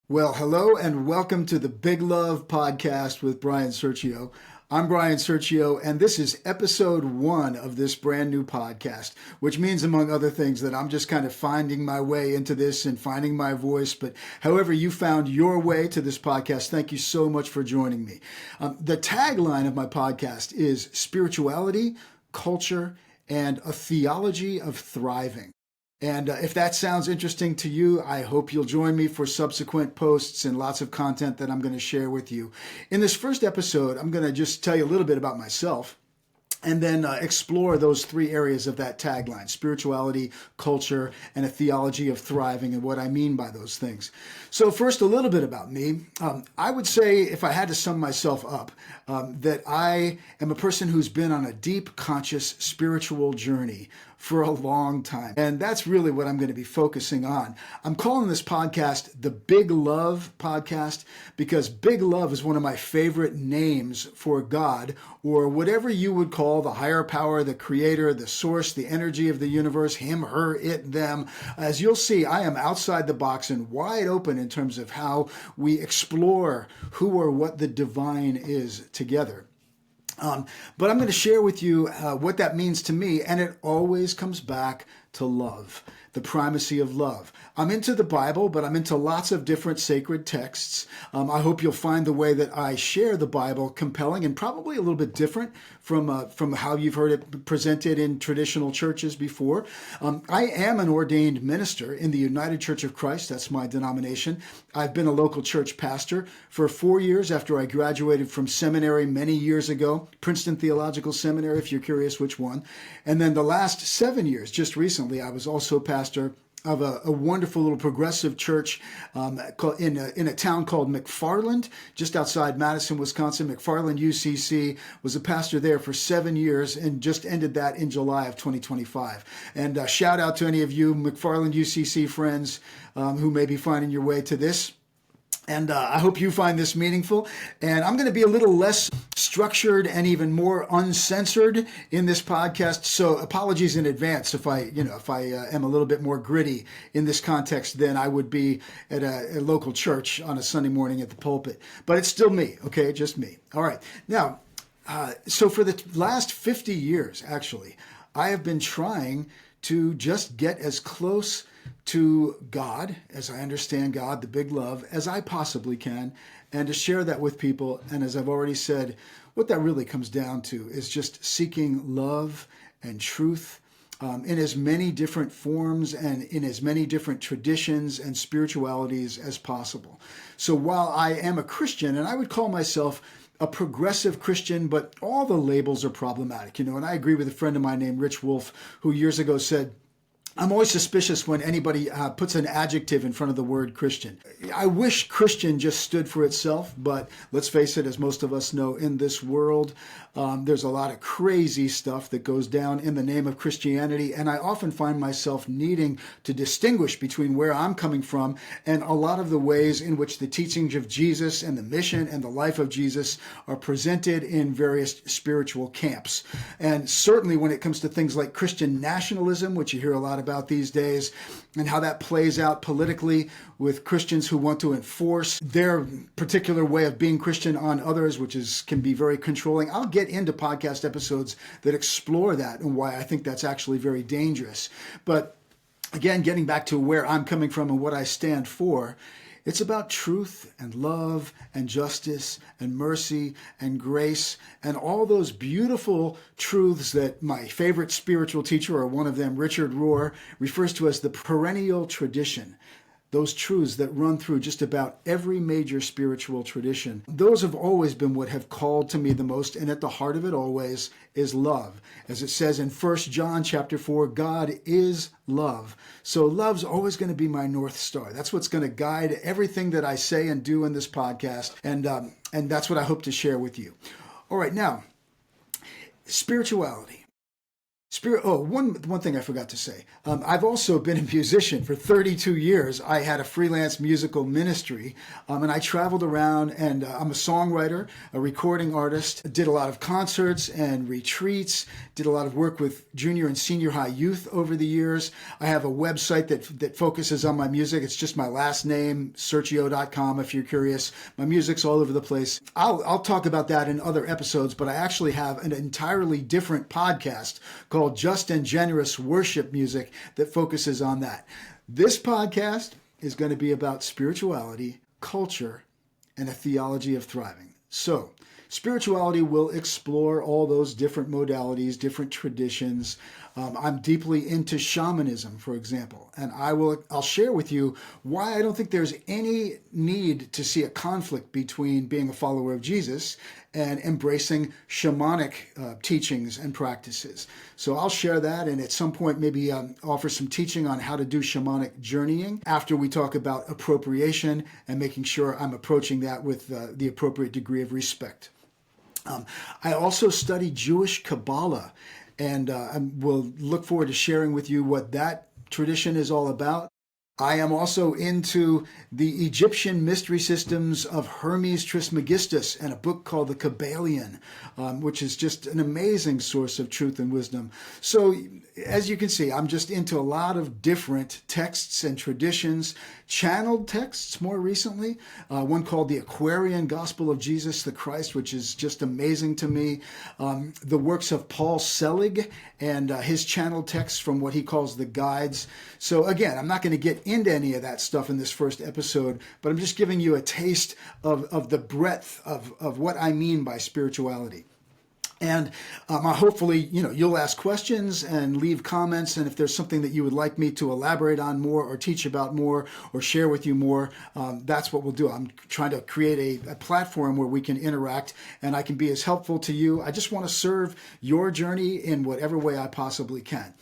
Well, hello and welcome to the Big Love Podcast with Bryan Sirchio. I'm Bryan Sirchio, and this is episode 1 of this brand new podcast, which means, among other things, that I'm just kind of finding my way into this and finding my voice. But however you found your way to this podcast, thank you so much for joining me. The tagline of my podcast is spirituality, culture, and a theology of thriving. And if that sounds interesting to you, I hope you'll join me for subsequent posts and lots of content that I'm going to share with you. In this first episode, I'm going to just tell you a little bit about myself and then explore those 3 areas of that tagline: spirituality, culture, and a theology of thriving, and what I mean by those things. So first, a little bit about me. I would say, if I had to sum myself up, that I am a person who's been on a deep, conscious, spiritual journey for a long time. And that's really what I'm going to be focusing on. I'm calling this podcast the Big Love Podcast because Big Love is one of my favorite names for God, or whatever you would call the higher power, the creator, the source, the energy of the universe, him, her, it, them. As you'll see, I am outside the box and wide open in terms of how we explore who or what the divine is together. But I'm going to share with you what that means to me, and it always comes back to love, the primacy of love. I'm into the Bible, but I'm into lots of different sacred texts. I hope you'll find the way that I share the Bible compelling and probably a little bit different from how you've heard it presented in traditional churches before. I am an ordained minister in the United Church of Christ. That's my denomination. I've been a local church pastor for 4 years after I graduated from seminary many years ago, Princeton Theological Seminary, if you're curious which one. And then the last 7 years, just recently, I was also pastor of a wonderful little progressive church in a town called McFarland, just outside Madison, Wisconsin. McFarland UCC. Was a pastor there for 7 years and just ended that in July of 2025. And shout out to any of you McFarland UCC friends who may be finding your way to this. And I hope you find this meaningful. And I'm going to be a little less structured and even more uncensored in this podcast. So apologies in advance if I am a little bit more gritty in this context than I would be at a local church on a Sunday morning at the pulpit. But it's still me, okay? Just me. All right. Now, so for the last 50 years, actually, I have been trying to just get as close to God, as I understand God, the big love, as I possibly can, and to share that with people. And as I've already said, what that really comes down to is just seeking love and truth in as many different forms and in as many different traditions and spiritualities as possible. So while I am a Christian, and I would call myself a progressive Christian, but all the labels are problematic, and I agree with a friend of mine named Rich Wolf, who years ago said, I'm always suspicious when anybody puts an adjective in front of the word Christian. I wish Christian just stood for itself, but let's face it, as most of us know, in this world, there's a lot of crazy stuff that goes down in the name of Christianity, and I often find myself needing to distinguish between where I'm coming from and a lot of the ways in which the teachings of Jesus and the mission and the life of Jesus are presented in various spiritual camps. And certainly when it comes to things like Christian nationalism, which you hear a lot about these days, and how that plays out politically with Christians who want to enforce their particular way of being Christian on others, which can be very controlling. I'll get into podcast episodes that explore that and why I think that's actually very dangerous. But again, getting back to where I'm coming from and what I stand for, it's about truth and love and justice and mercy and grace and all those beautiful truths that my favorite spiritual teacher, or one of them, Richard Rohr, refers to as the perennial tradition. Those truths that run through just about every major spiritual tradition. Those have always been what have called to me the most, and at the heart of it always is love. As it says in 1 John chapter 4, God is love. So love's always going to be my North Star. That's what's going to guide everything that I say and do in this podcast, and that's what I hope to share with you. All right, now, spirituality. One thing I forgot to say. I've also been a musician for 32 years. I had a freelance musical ministry, and I traveled around, and I'm a songwriter, a recording artist, did a lot of concerts and retreats, did a lot of work with junior and senior high youth over the years. I have a website that focuses on my music. It's just my last name, Sirchio.com, if you're curious. My music's all over the place. I'll talk about that in other episodes, but I actually have an entirely different podcast called Just and Generous Worship Music that focuses on that. This podcast is going to be about spirituality, culture, and a theology of thriving. So, spirituality will explore all those different modalities, different traditions. I'm deeply into shamanism, for example, and I'll share with you why I don't think there's any need to see a conflict between being a follower of Jesus and embracing shamanic teachings and practices. So I'll share that, and at some point maybe offer some teaching on how to do shamanic journeying after we talk about appropriation and making sure I'm approaching that with the appropriate degree of respect. I also study Jewish Kabbalah, and we'll look forward to sharing with you what that tradition is all about. I am also into the Egyptian mystery systems of Hermes Trismegistus and a book called the Kabbalion, which is just an amazing source of truth and wisdom. So as you can see, I'm just into a lot of different texts and traditions, channeled texts more recently, one called the Aquarian Gospel of Jesus the Christ, which is just amazing to me. The works of Paul Selig and his channeled texts from what he calls the guides. So again, I'm not going to get into any of that stuff in this first episode, but I'm just giving you a taste of the breadth of what I mean by spirituality. And hopefully, you'll ask questions and leave comments. And if there's something that you would like me to elaborate on more or teach about more or share with you more, that's what we'll do. I'm trying to create a platform where we can interact and I can be as helpful to you. I just want to serve your journey in whatever way I possibly can.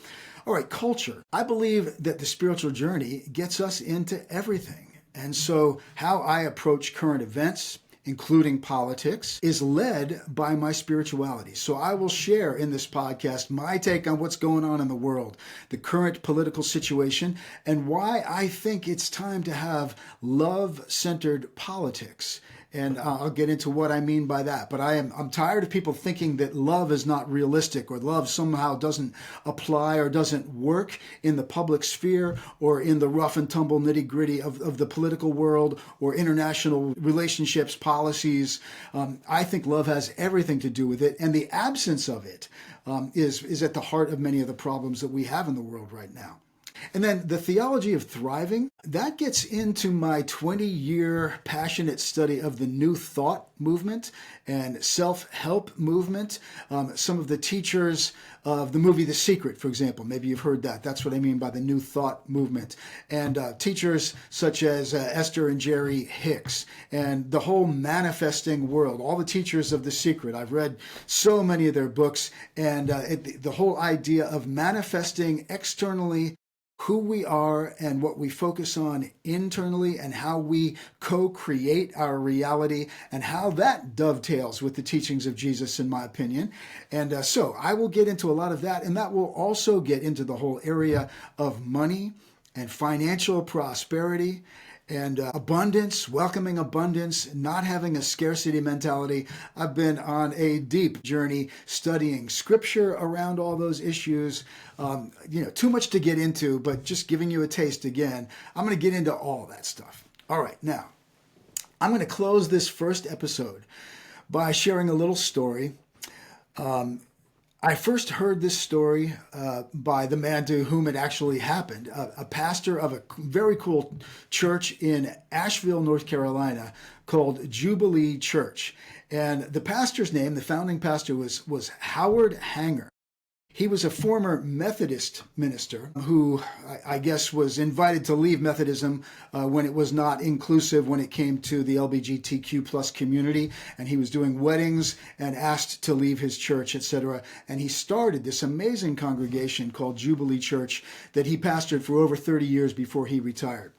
All right, culture. I believe that the spiritual journey gets us into everything. And so how I approach current events, including politics, is led by my spirituality. So I will share in this podcast my take on what's going on in the world, the current political situation, and why I think it's time to have love-centered politics. And I'll get into what I mean by that. But I'm tired of people thinking that love is not realistic or love somehow doesn't apply or doesn't work in the public sphere or in the rough and tumble nitty-gritty of the political world or international relationships, policies. I think love has everything to do with it. And the absence of it is at the heart of many of the problems that we have in the world right now. And then the theology of thriving, that gets into my 20-year passionate study of the New Thought movement and self-help movement. Some of the teachers of the movie The Secret, for example, maybe you've heard that. That's what I mean by the New Thought movement. And teachers such as Esther and Jerry Hicks and the whole manifesting world, all the teachers of The Secret. I've read so many of their books, and the whole idea of manifesting externally who we are and what we focus on internally and how we co-create our reality and how that dovetails with the teachings of Jesus, in my opinion. And so I will get into a lot of that, and that will also get into the whole area of money and financial prosperity and abundance, welcoming abundance, not having a scarcity mentality. I've been on a deep journey studying scripture around all those issues. Too much to get into, but just giving you a taste again. I'm going to get into all that stuff. All right, now, I'm going to close this first episode by sharing a little story. I first heard this story by the man to whom it actually happened, a pastor of a very cool church in Asheville, North Carolina, called Jubilee Church. And the pastor's name, the founding pastor, was Howard Hanger. He was a former Methodist minister who I guess was invited to leave Methodism when it was not inclusive when it came to the LGBTQ plus community, and he was doing weddings and asked to leave his church, etc. And he started this amazing congregation called Jubilee Church that he pastored for over 30 years before he retired.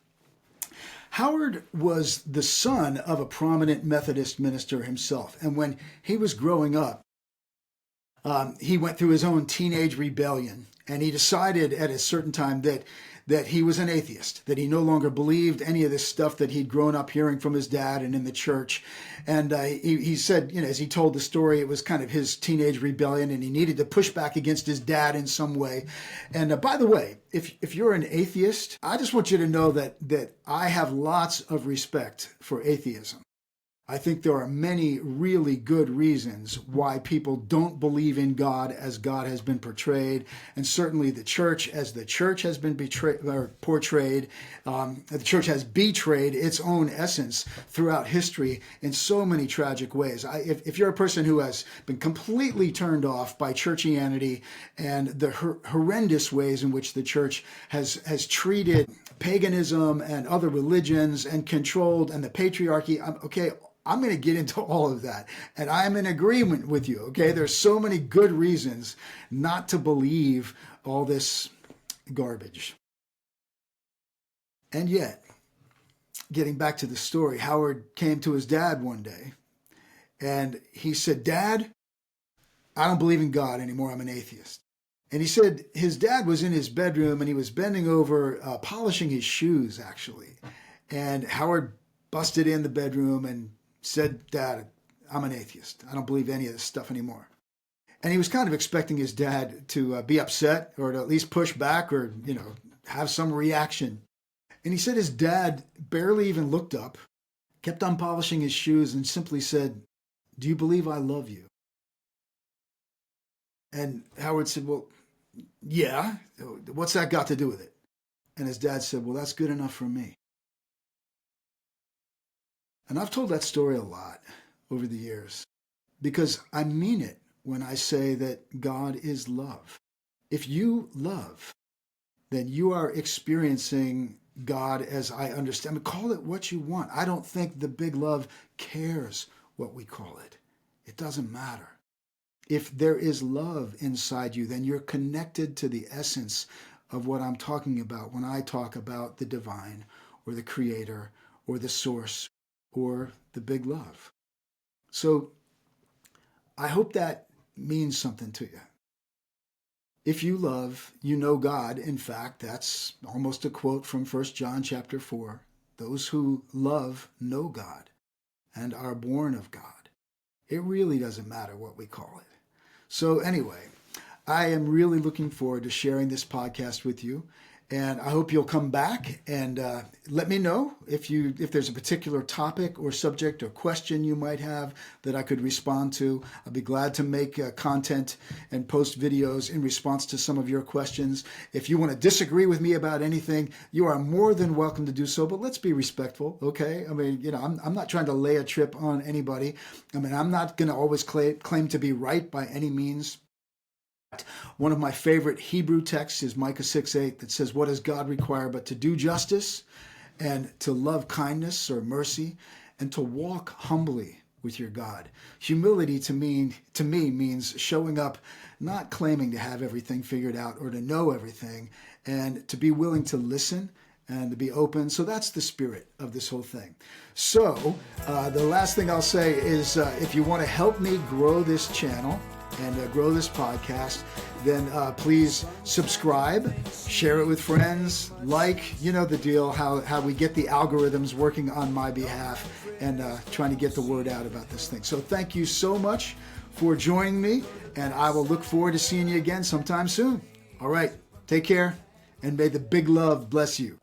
Howard was the son of a prominent Methodist minister himself, and when he was growing up, he went through his own teenage rebellion, and he decided at a certain time that he was an atheist, that he no longer believed any of this stuff that he'd grown up hearing from his dad and in the church. And he said, as he told the story, it was kind of his teenage rebellion, and he needed to push back against his dad in some way. And by the way, if you're an atheist, I just want you to know that I have lots of respect for atheism. I think there are many really good reasons why people don't believe in God as God has been portrayed, and certainly the church as the church has been portrayed. The church has betrayed its own essence throughout history in so many tragic ways. If you're a person who has been completely turned off by churchianity and the horrendous ways in which the church has treated paganism and other religions and controlled, and the patriarchy, I'm going to get into all of that. And I'm in agreement with you, okay? There's so many good reasons not to believe all this garbage. And yet, getting back to the story, Howard came to his dad one day and he said, "Dad, I don't believe in God anymore. I'm an atheist." And he said his dad was in his bedroom and he was bending over, polishing his shoes, actually. And Howard busted in the bedroom and said, "Dad, I'm an atheist. I don't believe any of this stuff anymore." And he was kind of expecting his dad to be upset or to at least push back or, have some reaction. And he said his dad barely even looked up, kept on polishing his shoes, and simply said, "Do you believe I love you?" And Howard said, "Well, yeah. What's that got to do with it?" And his dad said, "Well, that's good enough for me." And I've told that story a lot over the years because I mean it when I say that God is love. If you love, then you are experiencing God as I understand. Call it what you want. I don't think the big love cares what we call it. It doesn't matter. If there is love inside you, then you're connected to the essence of what I'm talking about when I talk about the divine or the creator or the source or the big love. So I hope that means something to you. If you love, you know God. In fact, that's almost a quote from 1 John chapter 4. Those who love know God and are born of God. It really doesn't matter what we call it. So anyway, I am really looking forward to sharing this podcast with you. And I hope you'll come back and let me know if there's a particular topic or subject or question you might have that I could respond to. I'd be glad to make content and post videos in response to some of your questions. If you want to disagree with me about anything, you are more than welcome to do so, but let's be respectful, okay? I mean, I'm not trying to lay a trip on anybody. I mean, I'm not going to always claim to be right by any means. One of my favorite Hebrew texts is Micah 6:8 that says, "What does God require but to do justice and to love kindness or mercy and to walk humbly with your God?" Humility to me means showing up, not claiming to have everything figured out or to know everything, and to be willing to listen and to be open. So that's the spirit of this whole thing. So the last thing I'll say is if you want to help me grow this channel and grow this podcast, then please subscribe, share it with friends, you know the deal, how we get the algorithms working on my behalf and trying to get the word out about this thing. So thank you so much for joining me, and I will look forward to seeing you again sometime soon. All right, take care, and may the big love bless you.